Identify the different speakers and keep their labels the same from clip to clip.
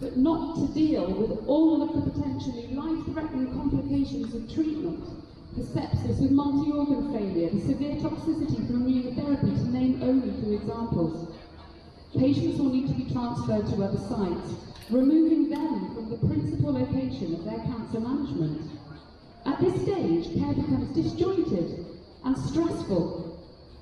Speaker 1: but not to deal with all of the potentially life-threatening complications of treatment, the sepsis with multi-organ failure, the severe toxicity from immunotherapy, to name only 2 examples. Patients will need to be transferred to other sites, removing them from the principal location of their cancer management. At this stage, care becomes disjointed and stressful.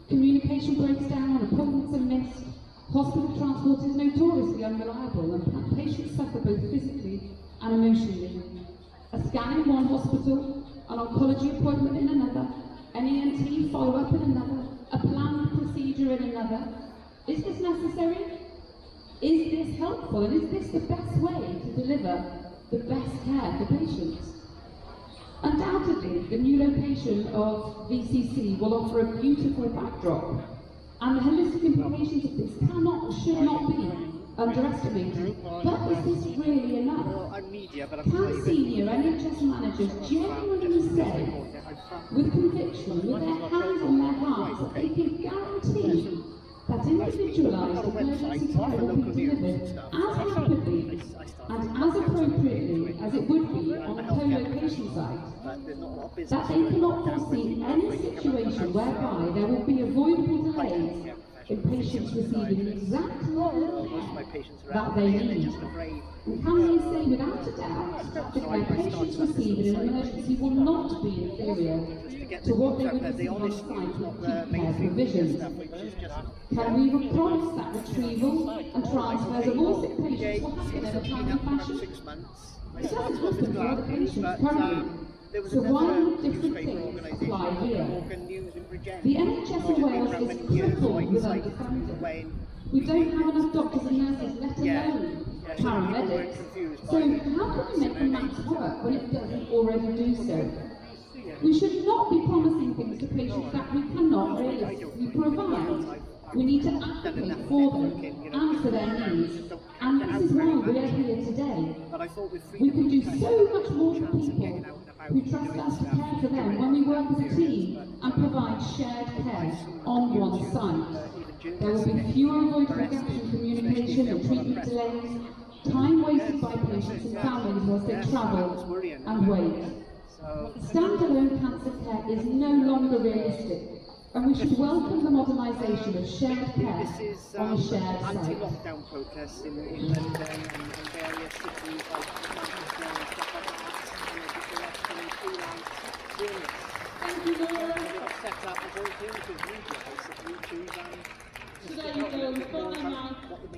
Speaker 1: Communication breaks down, appointments are missed, hospital transport is notoriously unreliable, and patients suffer both physically and emotionally. A scan in one hospital, an oncology appointment in another, an ENT follow-up in another, a planned procedure in another. Is this necessary? Is this helpful? And is this the best way to deliver the best care for patients? Undoubtedly, the new location of VCC will offer a beautiful backdrop, and the holistic implications of this cannot or should not be underestimated. But is this really enough? Can senior NHS managers genuinely say, with conviction, with their hands on their hearts, that they can guarantee that individualised emergency care will be delivered as rapidly and as appropriately as it would be on a co-location site, that they cannot foresee any situation whereby there will be avoidable delays in patients receiving the exact level of care that they need? And can they say without a doubt that their patients received in an emergency will not be inferior to what they would receive on site with peak care provisions? Can we promise that retrieval and transfers of all sick patients will happen in a timely fashion? It doesn't happen for other patients currently. So why would different things apply here? The NHS in Wales is crippled with underfunding. We don't have enough doctors and nurses, let alone paramedics. So how can we make the maths work when it doesn't already do so? We should not be promising things to patients that we cannot realistically provide. We need to advocate for them and for their needs, and this is why we are here today. We can do so much more for people who trust us to care for them when we work as a team and provide shared care on one site. There will be fewer avoidable gaps in communication and treatment delays, time wasted by patients and families whilst they travel and wait. Standalone cancer care is no longer realistic, and we should welcome the modernisation of shared care on a shared site.
Speaker 2: Anti-lockdown protests in London and various cities like Manchester and stuff like that.
Speaker 1: Thank you, Laura.
Speaker 2: They've set up as alternative media, basically, to
Speaker 1: Today, we've got them now.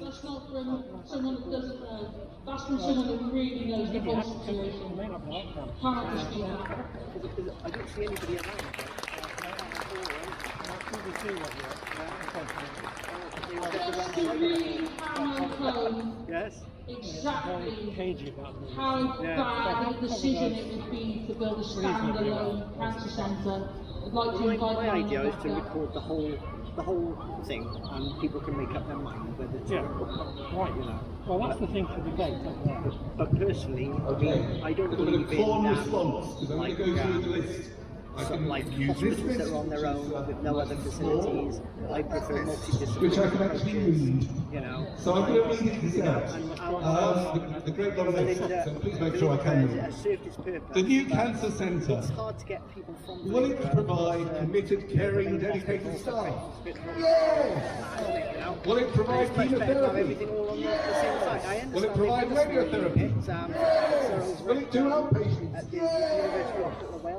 Speaker 1: That's not from someone that doesn't know. That's from someone that really knows the whole situation. Can't dispute that.
Speaker 2: I don't see anybody around.
Speaker 1: Just to really hammer home
Speaker 2: Yes.
Speaker 1: exactly how bad a decision it would be to build a standalone cancer centre. I'd like to invite
Speaker 2: my idea is to record the whole thing, and people can make up their mind whether to
Speaker 3: right.
Speaker 2: You know.
Speaker 3: Well, that's the thing for debate, isn't it?
Speaker 2: But personally, I don't believe in
Speaker 4: response, because I'm going to go through the list.
Speaker 2: like hospitals that are on their own with no other facilities. I prefer multidisciplinary
Speaker 4: Which I can actually read.
Speaker 2: You know.
Speaker 4: So I'm going to read this out. The great long so please make sure I can read.
Speaker 2: It served its purpose.
Speaker 4: The new cancer centre.
Speaker 2: It's hard to get people from.
Speaker 4: Will it provide committed, caring, dedicated staff? Yes! Will it provide chemotherapy? Will it provide radiotherapy? Yes! Will it do outpatients? Yes!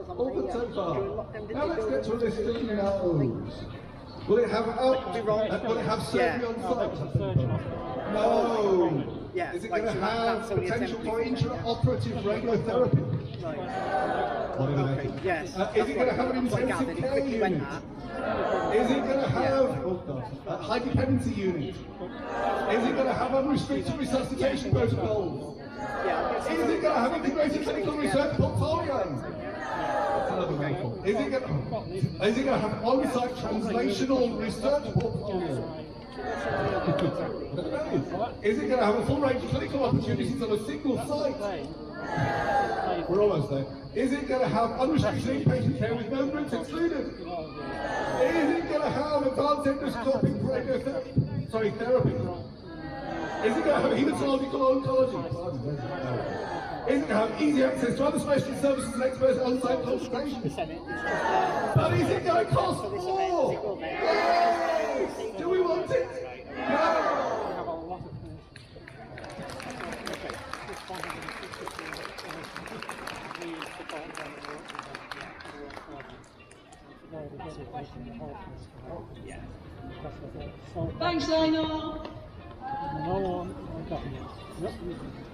Speaker 4: All good so far. Now let's get to a list of no's. Will it have will it have surgery on site? No.
Speaker 2: Yeah,
Speaker 4: Is it going to have potential for intraoperative radiotherapy?
Speaker 2: Okay. Yes.
Speaker 4: Is it going to have an intensive care unit? Is it going to have a high dependency unit? Is it going to have unrestricted resuscitation protocols? Is it going to have integrated clinical research portfolio? Is it going to have on-site translational research portfolio? Is it going to have a full range of clinical opportunities on a single site? We're almost there. Is it going to have unrestricted inpatient care with no groups excluded? Is it going to have advanced endoscopic radiotherapy? Therapy? Is it going to have hematological oncology? Is it going to have easy access to other specialist services and experts on-site consultation? But is it going to cost more? Yes! Do we want it? No!
Speaker 1: Thanks, Lionel.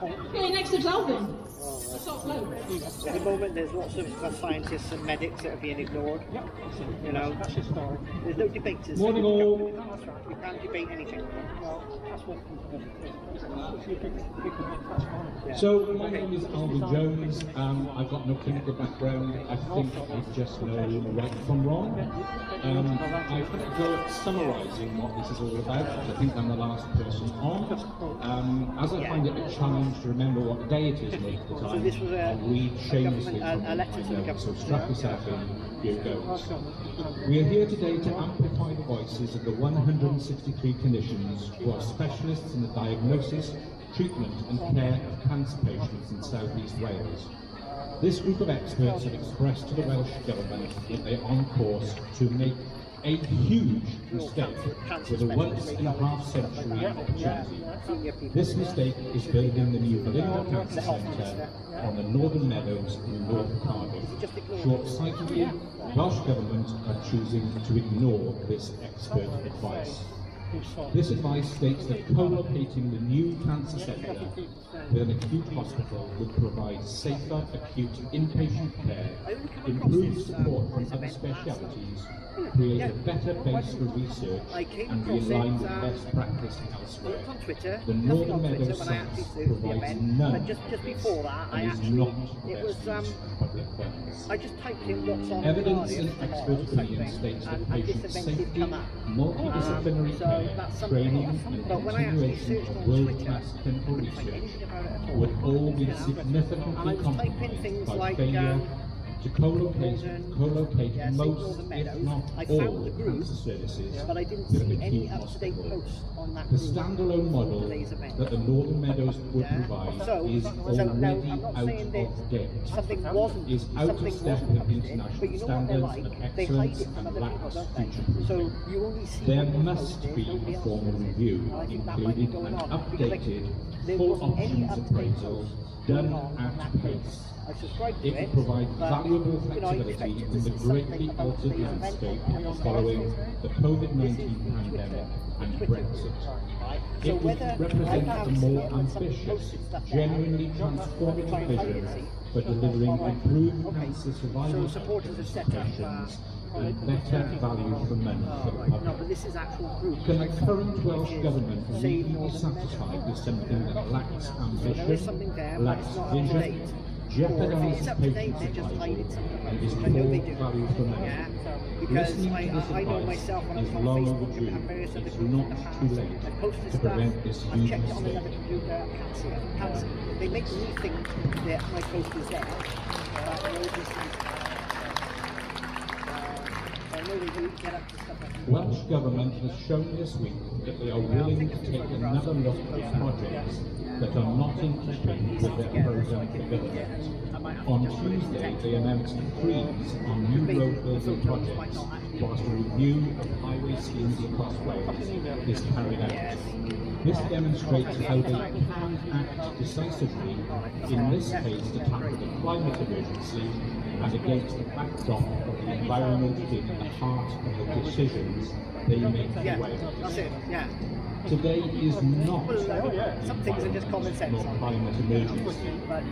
Speaker 1: Okay, next is Alvin. The top bloke.
Speaker 2: At the moment, there's lots of scientists and medics that are being ignored. You know,
Speaker 3: That's historic.
Speaker 2: there's no debaters.
Speaker 5: Morning all.
Speaker 2: You can't debate anything.
Speaker 3: Well, that's what if you pick that's fine.
Speaker 5: So my name is Alvin Jones. I've got no clinical background. I think I just know right from wrong. I had to go at summarising what this is all about. I think I'm the last person on. As I find it a challenge to remember what day it is most of the time,
Speaker 2: So this was
Speaker 5: I'll read shamelessly
Speaker 2: a
Speaker 5: from my
Speaker 2: letter to the
Speaker 5: notes. So
Speaker 2: government.
Speaker 5: strap yourself in. Here goes. We are here today to amplify the voices of the 163 clinicians who are specialists in the diagnosis, treatment and care of cancer patients in South East Wales. This group of experts have expressed to the Welsh Government that they are on course to make a huge mistake with a once-in-a-half-century opportunity. This mistake is building the new Meadows Cancer Centre on the Northern Meadows in North Cardiff. Short-sightedly, Welsh Government are choosing to ignore this expert advice. This advice states that co-locating the new cancer centre with an acute hospital would provide safer acute inpatient care, improve support from other specialities, create a better base for research, and be in line with best practice elsewhere.
Speaker 2: On Twitter,
Speaker 5: The Northern Meadows site provides none
Speaker 2: but just before that, I
Speaker 5: and is
Speaker 2: actually,
Speaker 5: not
Speaker 2: it
Speaker 5: the
Speaker 2: was,
Speaker 5: best use of public funds.
Speaker 2: I just typed in what's on
Speaker 5: Evidence
Speaker 2: the
Speaker 5: and
Speaker 2: Guardian
Speaker 5: expert
Speaker 2: tomorrow,
Speaker 5: opinion
Speaker 2: something,
Speaker 5: states that
Speaker 2: and
Speaker 5: patient
Speaker 2: this event did
Speaker 5: safety,
Speaker 2: come up.
Speaker 5: multidisciplinary
Speaker 2: So
Speaker 5: care,
Speaker 2: that's something
Speaker 5: training
Speaker 2: else.
Speaker 5: and
Speaker 2: But when I actually
Speaker 5: continuation
Speaker 2: searched
Speaker 5: of
Speaker 2: on Twitter,
Speaker 5: world-class clinical
Speaker 2: I couldn't find
Speaker 5: research
Speaker 2: anything about it at all.
Speaker 5: would all be
Speaker 2: And I
Speaker 5: significantly
Speaker 2: was typing
Speaker 5: compromised
Speaker 2: things
Speaker 5: by
Speaker 2: like,
Speaker 5: failure to co-locate
Speaker 2: yeah,
Speaker 5: most,
Speaker 2: Northern
Speaker 5: if
Speaker 2: Meadows.
Speaker 5: not
Speaker 2: I
Speaker 5: all,
Speaker 2: found the group,
Speaker 5: cancer services
Speaker 2: but I didn't
Speaker 5: with
Speaker 2: see
Speaker 5: an
Speaker 2: any
Speaker 5: acute
Speaker 2: up-to-date
Speaker 5: hospital.
Speaker 2: posts on that
Speaker 5: The
Speaker 2: group.
Speaker 5: standalone model
Speaker 2: today's event.
Speaker 5: that the Northern Meadows would
Speaker 2: Yeah.
Speaker 5: provide
Speaker 2: So
Speaker 5: is
Speaker 2: now,
Speaker 5: already
Speaker 2: I'm not
Speaker 5: out
Speaker 2: saying that
Speaker 5: of date.
Speaker 2: something wasn't,
Speaker 5: Is out of
Speaker 2: something
Speaker 5: step
Speaker 2: wasn't
Speaker 5: with
Speaker 2: up to date,
Speaker 5: international
Speaker 2: but you know what they're
Speaker 5: standards
Speaker 2: like,
Speaker 5: of
Speaker 2: they hide
Speaker 5: excellence
Speaker 2: it from
Speaker 5: and
Speaker 2: other people,
Speaker 5: lacks
Speaker 2: don't they?
Speaker 5: future-proofing.
Speaker 2: So you only see
Speaker 5: There
Speaker 2: what was
Speaker 5: must
Speaker 2: posted,
Speaker 5: be
Speaker 2: nobody
Speaker 5: a
Speaker 2: else
Speaker 5: formal
Speaker 2: sees it.
Speaker 5: review,
Speaker 2: And I think that might be
Speaker 5: including
Speaker 2: going
Speaker 5: an
Speaker 2: on, because, like,
Speaker 5: updated,
Speaker 2: there
Speaker 5: full
Speaker 2: wasn't any
Speaker 5: options
Speaker 2: up-to-date
Speaker 5: appraisal
Speaker 2: posts
Speaker 5: done
Speaker 2: going on in that
Speaker 5: at
Speaker 2: place.
Speaker 5: pace.
Speaker 2: I subscribed to
Speaker 5: It
Speaker 2: it,
Speaker 5: will provide
Speaker 2: but,
Speaker 5: valuable
Speaker 2: you know, I
Speaker 5: flexibility
Speaker 2: expected
Speaker 5: in
Speaker 2: to
Speaker 5: the
Speaker 2: see
Speaker 5: greatly
Speaker 2: something about
Speaker 5: altered
Speaker 2: today's event
Speaker 5: landscape
Speaker 2: coming on
Speaker 5: following
Speaker 2: Thursday.
Speaker 5: the
Speaker 2: This
Speaker 5: COVID-19
Speaker 2: is
Speaker 5: pandemic and
Speaker 2: Twitter
Speaker 5: Brexit.
Speaker 2: right?
Speaker 5: It
Speaker 2: So
Speaker 5: would
Speaker 2: whether I
Speaker 5: represent
Speaker 2: have
Speaker 5: a more
Speaker 2: seen when somebody
Speaker 5: ambitious,
Speaker 2: posted stuff there,
Speaker 5: genuinely transformative vision for delivering improved cancer survival
Speaker 2: so supporters have set up,
Speaker 5: patients and better value for money for the
Speaker 2: no, but
Speaker 5: public.
Speaker 2: this is actual group.
Speaker 5: Can the current Welsh
Speaker 2: which is
Speaker 5: Government
Speaker 2: Save
Speaker 5: really be
Speaker 2: Northern
Speaker 5: satisfied with something that lacks
Speaker 2: So there is something
Speaker 5: ambition,
Speaker 2: there, but
Speaker 5: lacks
Speaker 2: it's not up to
Speaker 5: vision,
Speaker 2: date. Or if
Speaker 5: jeopardises
Speaker 2: it's up to date,
Speaker 5: patient
Speaker 2: they're just hiding
Speaker 5: survival,
Speaker 2: something.
Speaker 5: and is
Speaker 2: I know they
Speaker 5: poor
Speaker 2: do.
Speaker 5: value for money?
Speaker 2: Yeah, because
Speaker 5: Listening to this
Speaker 2: I know
Speaker 5: advice
Speaker 2: myself when I
Speaker 5: is
Speaker 2: was on
Speaker 5: long
Speaker 2: Facebook
Speaker 5: overdue.
Speaker 2: and various other
Speaker 5: It's
Speaker 2: groups in
Speaker 5: not
Speaker 2: the past.
Speaker 5: too late
Speaker 2: I posted
Speaker 5: to
Speaker 2: stuff,
Speaker 5: prevent this
Speaker 2: I've
Speaker 5: huge
Speaker 2: checked it on
Speaker 5: mistake.
Speaker 2: another computer, cancer. They make me think that my post is there. But no, this is, I know they do get up to stuff like that.
Speaker 5: Welsh Government has shown this week that they are willing to take another look at projects that are not in keeping with their programme for government. On Tuesday, they announced a freeze on new road building projects whilst a review of highway schemes across Wales is carried out. This demonstrates how they can act decisively, in this case to tackle the climate emergency and against the backdrop of the environment being at the heart of the decisions they make for
Speaker 2: Yeah,
Speaker 5: Wales.
Speaker 2: that's it, yeah.
Speaker 5: Today is not about the
Speaker 2: Some things are just common sense.
Speaker 5: environment nor climate emergency.
Speaker 2: But,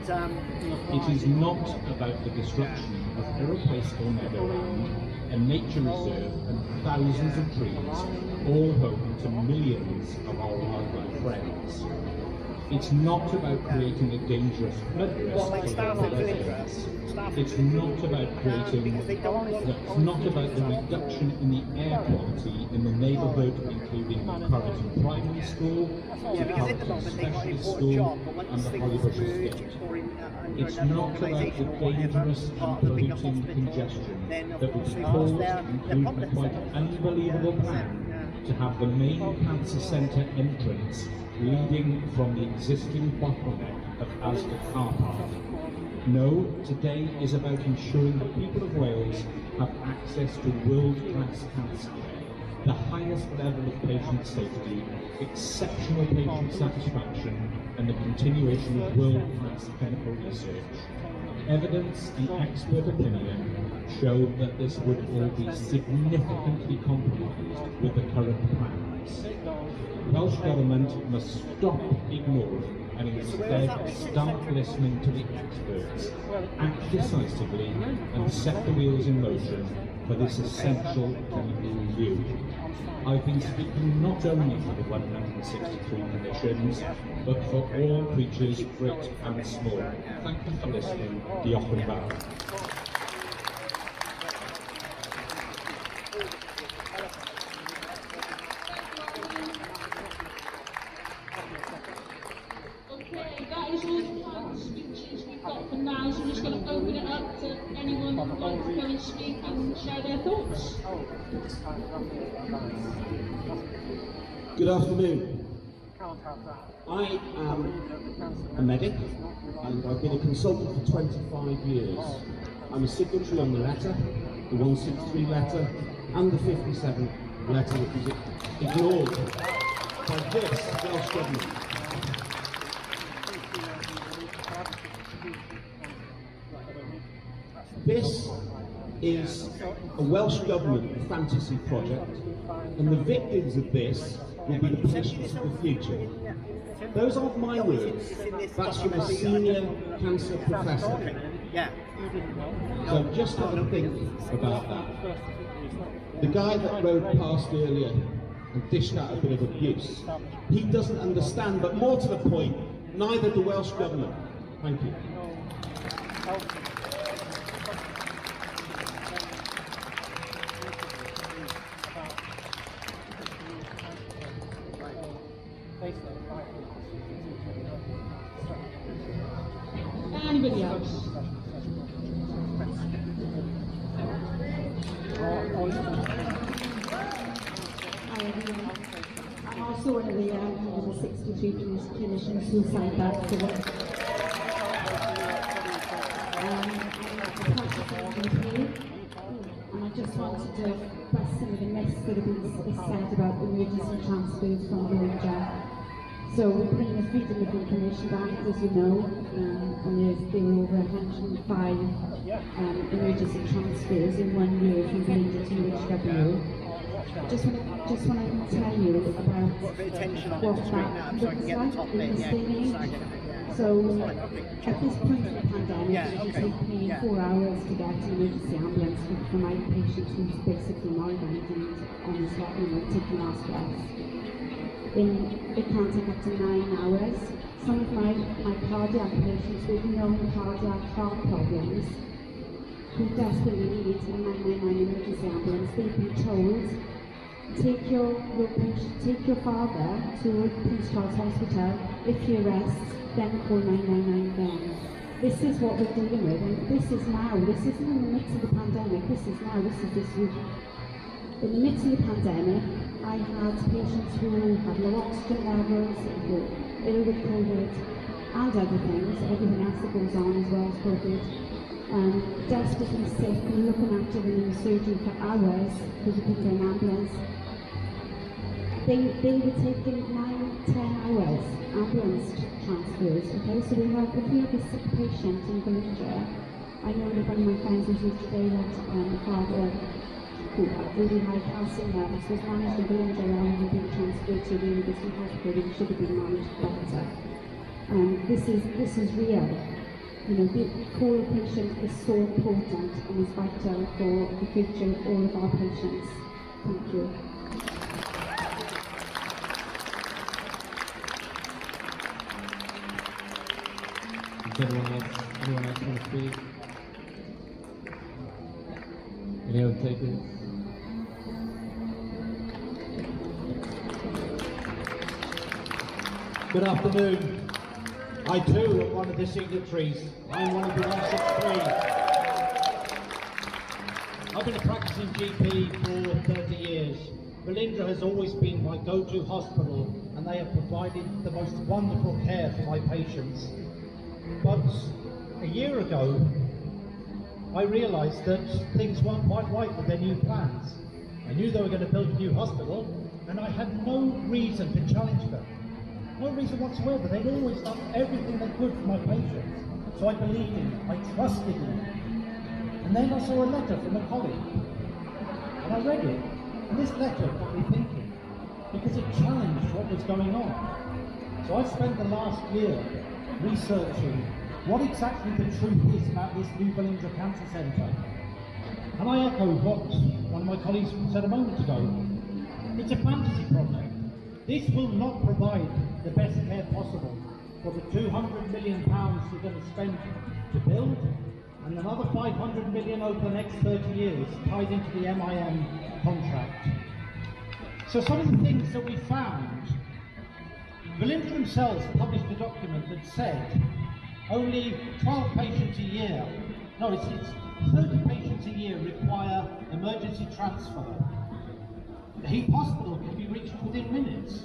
Speaker 5: It is not about the destruction of irreplaceable meadowland, a nature reserve and thousands of trees, all home to millions of our wildlife friends. It's not about creating a dangerous flood risk
Speaker 2: well, like
Speaker 5: for
Speaker 2: staff
Speaker 5: local
Speaker 2: are doing
Speaker 5: residents.
Speaker 2: staff
Speaker 5: It's not about creating,
Speaker 2: because they don't want
Speaker 5: it's not about the reduction in the air quality in the neighbourhood, including Corrigan Primary School,
Speaker 2: Yeah, because at the moment they've got an
Speaker 5: Specialist
Speaker 2: important
Speaker 5: School,
Speaker 2: job, but
Speaker 5: and
Speaker 2: once
Speaker 5: the
Speaker 2: things
Speaker 5: Hollybush
Speaker 2: merge
Speaker 5: Estate.
Speaker 2: or in, under
Speaker 5: It's
Speaker 2: another
Speaker 5: not about the
Speaker 2: organisation or whatever,
Speaker 5: dangerous and
Speaker 2: part of a bigger
Speaker 5: polluting
Speaker 2: hospital,
Speaker 5: congestion
Speaker 2: then of
Speaker 5: that
Speaker 2: course
Speaker 5: was
Speaker 2: they've
Speaker 5: caused
Speaker 2: lost their
Speaker 5: include the
Speaker 2: competence.
Speaker 5: quite unbelievable plan to have the main cancer centre entrance leading from the existing bottleneck of Asda car park. No, today is about ensuring the people of Wales have access to world-class cancer care, the highest level of patient safety, exceptional patient satisfaction, and the continuation of world-class clinical research. Evidence and expert opinion show that this would all be significantly compromised with the current plans. Welsh Government must stop ignoring and instead start listening to the experts, act decisively and set the wheels in motion for this essential clinical review. I've been speaking not only for the 163 conditions, but for all creatures great and small. Thank you for listening. Diolch yn fawr.
Speaker 1: Okay, that is all the planned speeches we've got for now, so I'm just going to open it up to anyone who would like to come and speak and share their thoughts.
Speaker 6: Good afternoon. I am a medic and I've been a consultant for 25 years. I'm a signatory on the letter, the 163 letter and the 57 letter that was ignored by this Welsh Government. This is a Welsh Government fantasy project, and the victims of this will be the patients of the future. Those aren't my words, that's from a senior cancer professor. So just have a think about that. The guy that rode past earlier and dished out a bit of abuse, he doesn't understand, but more to the point, neither the Welsh Government. Thank you.
Speaker 1: Anybody else?
Speaker 7: I'm also one of the 63 clinicians who signed that for the and I just wanted to bust some of the myths that have been said about emergency transfers from Georgia. So we're putting the Freedom of Information Bank, as you know, and there were over 105 emergency transfers in 1 year from Georgia to HW. Just want to tell you about what that looks like in this day and age. So at this point in the pandemic, it would take me 4 hours to get an emergency ambulance for my patient who's basically moribund and on his taking last breath. It can take up to 9 hours. Some of my cardiac patients with known cardiac heart problems who desperately need a 999 emergency ambulance, they've been told, take your father to Prince Charles Hospital. If he arrests, then call 999 then. This is what we're dealing with, and this is now. This isn't in the midst of the pandemic. This is now. This is this week. In the midst of the pandemic, I had patients who had low oxygen levels, who were ill with COVID, and other things, everything else that goes on as well as COVID, desperately sick and looking after them in the surgery for hours because we couldn't get an ambulance. They were taking 9-10 hours ambulance transfers. Okay, so if we have a sick patient in Gloucester, I know that one of my friends was here today that had who had really high calcium levels was managed in Gloucester rather than being transferred to the University Hospital. It should have been managed better. This is real. You know, the call patient is so important and is vital for the future of all of our patients. Thank you.
Speaker 8: Anyone else want to speak? Anyone take it?
Speaker 6: Good afternoon. I too am one of the signatories. I'm one of the 163. I've been a practicing GP for 30 years. Melindra has always been my go-to hospital, and
Speaker 9: and they have provided the most wonderful care for my patients. But a year ago, I realised that things weren't quite right with their new plans. I knew they were going to build a new hospital, and I had no reason to challenge them. No reason whatsoever. They'd always done everything they could for my patients. So I believed in them, I trusted in them. And then I saw a letter from a colleague, and I read it, and this letter got me thinking, because it challenged what was going on. So I spent the last year researching what exactly the truth is about this new Balindra Cancer Centre. And I echo what one of my colleagues said a moment ago. It's a fantasy project. This will not provide the best care possible for the £200 million we're going to spend to build, and another 500 million over the next 30 years tied into the MIM contract. So some of the things that we found, Balindra themselves published a document that said only 12 patients a year, no, it's 30 patients a year require emergency transfer. The Heath Hospital can be reached within minutes.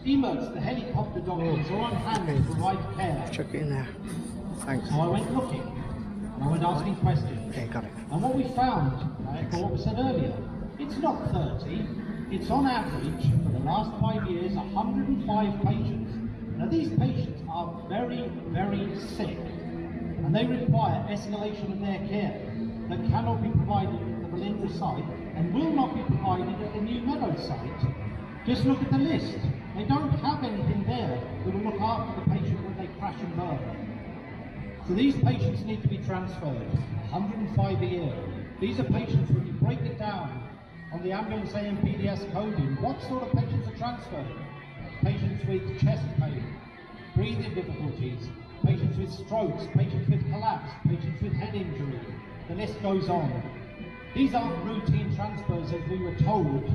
Speaker 9: Emerts, the helicopter doctors, are on hand to provide care.
Speaker 2: Chuck it in there. Thanks.
Speaker 9: So I went looking, and I went asking questions.
Speaker 2: Okay, got it.
Speaker 9: And what we found, what we said earlier, it's not 30, it's on average, for the last 5 years, 105 patients. Now these patients are very, very sick, and they require escalation of their care that cannot be provided at the Balindra site, and will not be provided at the new Meadows site. Just look at the list. They don't have anything there that will look after the patient when they crash and burn. So these patients need to be transferred, 105 a year. These are patients, when you break it down on the ambulance AMPDS coding, what sort of patients are transferred? Patients with chest pain, breathing difficulties, patients with strokes, patients with collapse, patients with head injury. The list goes on. These aren't routine transfers as we were told.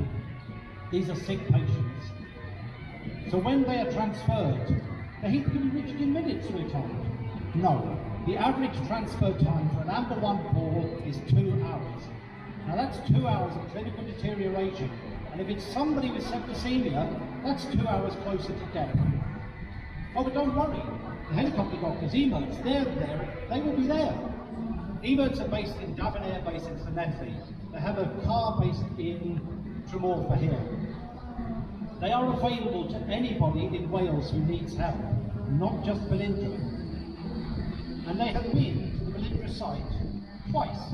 Speaker 9: These are sick patients. So when they are transferred, the Heath can be reached in minutes, we're told. No. The average transfer time for an Amber 1 call is 2 hours. Now that's 2 hours of clinical deterioration, and if it's somebody with septicemia, that's 2 hours closer to death. Oh, but don't worry, the helicopter doctors, Emerts, they're there, they will be there. Emerts are based in Davin Air Base in Senedd. They have a car based in Tremorfa here. They are available to anybody in Wales who needs help, not just Balindra. And they have been to the Balindra site twice.